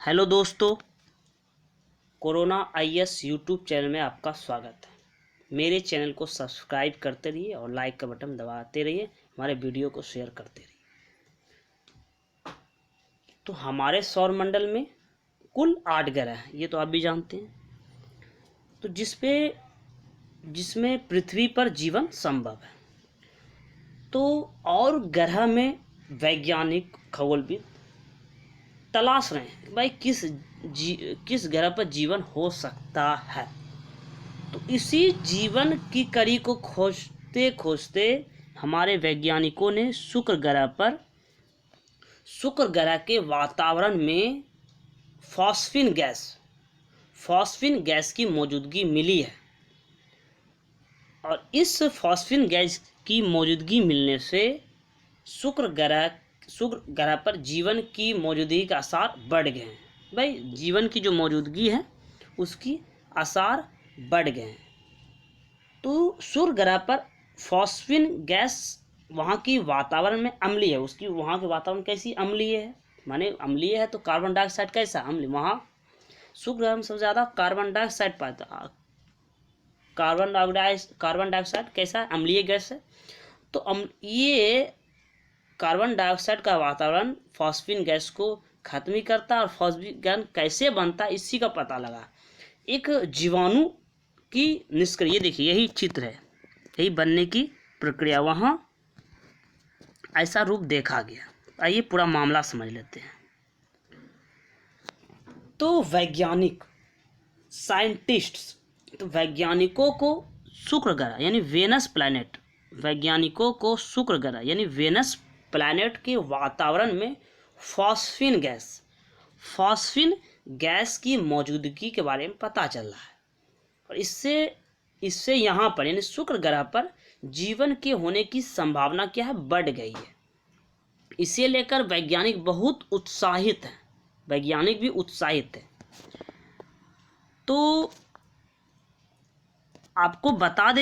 Hello दोस्तों, corona IAS YouTube channel में आपका स्वागत है। मेरे चैनल को सब्सक्राइब करते रहिए और लाइक का बटन दबाते रहिए, हमारे वीडियो को शेयर करते रहिए। तो हमारे सौरमंडल में कुल 8 ग्रह हैं, ये तो आप भी जानते हैं। तो जिसमें पृथ्वी पर जीवन संभव है। तो और ग्रह में वैज्ञानिक खगोलविद तलाश रहे हैं भाई किस ग्रह पर जीवन हो सकता है। तो इसी जीवन की कड़ी को खोजते खोजते हमारे वैज्ञानिकों ने शुक्र ग्रह के वातावरण में फॉस्फिन गैस की मौजूदगी मिली है। और इस फॉस्फिन गैस की मौजूदगी मिलने से शुक्र ग्रह पर जीवन की मौजूदगी का आसार बढ़ गए हैं। भाई जीवन की जो मौजूदगी है उसकी आसार बढ़ गए हैं। तो शुक्र ग्रह पर फॉस्फिन गैस वहाँ की वातावरण में अम्लीय है। उसकी वहाँ के वातावरण कैसी अम्लीय है, माने अम्लीय है तो कार्बन डाइऑक्साइड कैसा अम्लीय। वहाँ शुक्र ग्रह में सबसे ज़्यादा कार्बन डाइऑक्साइड पाता। कार्बन डाइऑक्साइड कैसा अम्लीय गैस है। तो ये कार्बन डाइऑक्साइड का वातावरण फॉस्फिन गैस को खत्म ही करता है। और फॉस्फिन गैस कैसे बनता है इसी का पता लगा। एक जीवाणु की निष्क्रिय, ये देखिए यही चित्र है, यही बनने की प्रक्रिया, वहाँ ऐसा रूप देखा गया। आइए पूरा मामला समझ लेते हैं। तो वैज्ञानिकों को शुक्र ग्रह यानी वेनस प्लैनेट के वातावरण में फॉस्फिन गैस की मौजूदगी के बारे में पता चल रहा है। और इससे यहाँ पर यानी शुक्र ग्रह पर जीवन के होने की संभावना क्या है, बढ़ गई है। इसे लेकर वैज्ञानिक भी उत्साहित हैं। तो आपको बता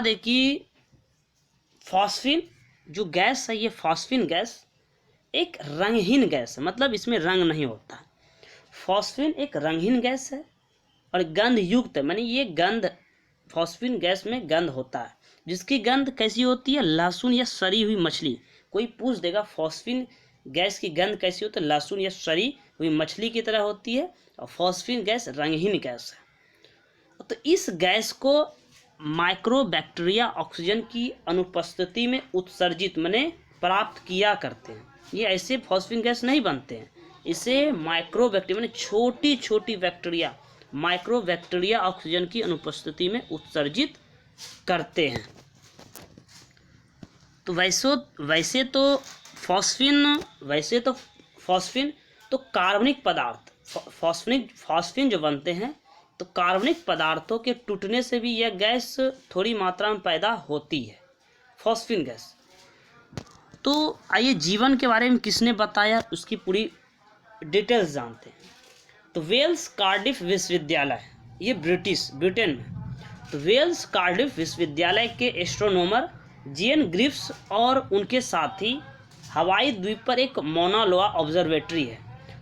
दें कि फॉस्फिन जो गैस है, ये फॉस्फिन गैस एक रंगहीन गैस है, मतलब इसमें रंग नहीं होता। फॉस्फिन एक रंगहीन गैस है और गंध युक्त है, मानी ये गंध फॉस्फिन गैस में गंध होता है, जिसकी गंध कैसी होती है, लहसुन या सड़ी हुई मछली। कोई पूछ देगा फॉस्फिन गैस की गंध कैसी होती है, लहसुन या सड़ी हुई मछली की तरह होती है। और फॉस्फिन गैस रंगहीन गैस है। तो इस गैस को माइक्रोबैक्टीरिया ऑक्सीजन की अनुपस्थिति में उत्सर्जित माने प्राप्त किया करते हैं। ये ऐसे फॉस्फिन गैस नहीं बनते हैं, इसे माइक्रोबैक्टीरिया माने छोटी छोटी बैक्टीरिया माइक्रोबैक्टीरिया ऑक्सीजन की अनुपस्थिति में उत्सर्जित करते हैं। तो वैसे तो फॉस्फिन तो कार्बनिक पदार्थ, फॉस्फिन जो बनते हैं तो कार्बनिक पदार्थों के टूटने से भी यह गैस थोड़ी मात्रा में पैदा होती है, फॉस्फिन गैस। तो आइए जीवन के बारे में किसने बताया उसकी पूरी डिटेल्स जानते हैं। तो वेल्स कार्डिफ विश्वविद्यालय, ये ब्रिटेन में। तो वेल्स कार्डिफ विश्वविद्यालय के एस्ट्रोनॉमर जीएन ग्रिफ्स और उनके साथी हवाई द्वीप पर एक मौना लोआ ऑब्जर्वेटरी है।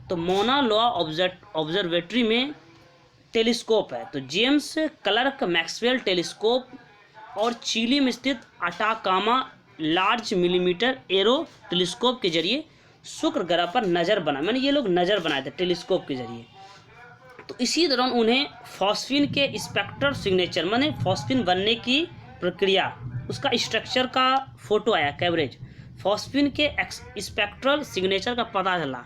तो मौना लोआ ऑब्जर्वेटरी में टेलीस्कोप है, तो जेम्स क्लर्क मैक्सवेल टेलीस्कोप और चिली में स्थित Atacama large millimetre arrow telescope के जरिए शुक्र ग्रह पर नज़र बना, मैंने ये लोग नज़र बनाए थे टेलीस्कोप के जरिए। तो इसी दौरान उन्हें फॉस्फिन के स्पेक्ट्रल सिग्नेचर माने फॉस्फिन बनने की प्रक्रिया, उसका स्ट्रक्चर का फोटो आया, कवरेज फॉस्फिन के स्पेक्ट्रल सिग्नेचर का पता चला।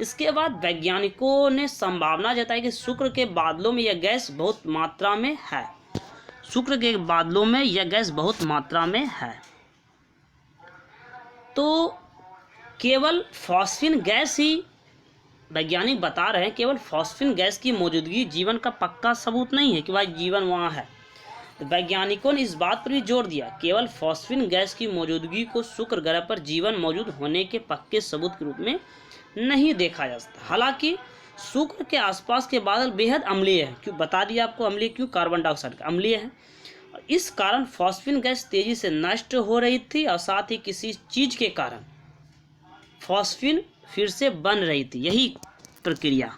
इसके बाद वैज्ञानिकों ने संभावना जताई कि शुक्र के बादलों में यह गैस बहुत मात्रा में है। तो केवल फॉस्फिन गैस ही, वैज्ञानिक बता रहे हैं, केवल फॉस्फिन गैस की मौजूदगी जीवन का पक्का सबूत नहीं है कि भाई जीवन वहाँ है। तो वैज्ञानिकों ने इस बात पर भी जोर दिया, केवल फॉस्फिन गैस की मौजूदगी को शुक्र ग्रह पर जीवन मौजूद होने के पक्के सबूत के रूप में नहीं देखा जा सकता। हालांकि शुक्र के आसपास के बादल बेहद अम्लीय है, क्यों बता दिया आपको अम्लीय क्यों, कार्बन डाइऑक्साइड का अम्लीय है। और इस कारण फॉस्फिन गैस तेजी से नष्ट हो रही थी और साथ ही किसी चीज के कारण फॉस्फीन फिर से बन रही थी, यही प्रक्रिया।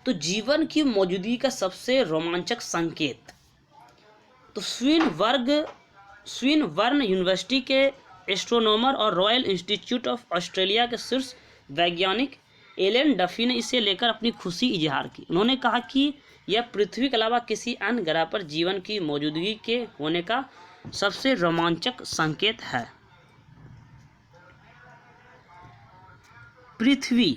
तो जीवन की मौजूदगी का सबसे रोमांचक संकेत, तो स्विनबर्न यूनिवर्सिटी के एस्ट्रोनॉमर और रॉयल इंस्टीट्यूट ऑफ ऑस्ट्रेलिया के शीर्ष वैज्ञानिक एलन डफी ने इसे लेकर अपनी खुशी इजहार की। उन्होंने कहा कि यह पृथ्वी के अलावा किसी अन्य ग्रह पर जीवन की मौजूदगी के होने का सबसे रोमांचक संकेत है। पृथ्वी,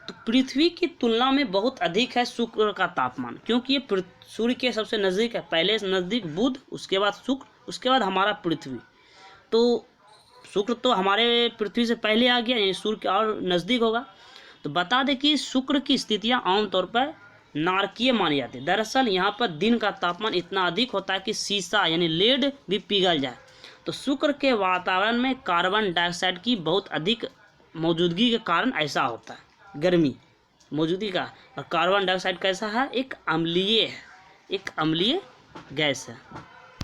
तो पृथ्वी की तुलना में बहुत अधिक है शुक्र का तापमान, क्योंकि ये सूर्य के सबसे नज़दीक है। पहले नज़दीक बुध, उसके बाद शुक्र, उसके बाद हमारा पृथ्वी। तो शुक्र तो हमारे पृथ्वी से पहले आ गया, यानी सूर्य के और नज़दीक होगा। तो बता दें कि शुक्र की स्थितियाँ आमतौर पर नारकीय मानी जाती है। दरअसल यहाँ पर दिन का तापमान इतना अधिक होता है कि शीशा यानी लेड भी पिघल जाए। तो शुक्र के वातावरण में कार्बन डाइऑक्साइड की बहुत अधिक मौजूदगी के कारण ऐसा होता है, गर्मी मौजूदगी का। और कार्बन डाइऑक्साइड कैसा है, एक अम्लीय गैस है।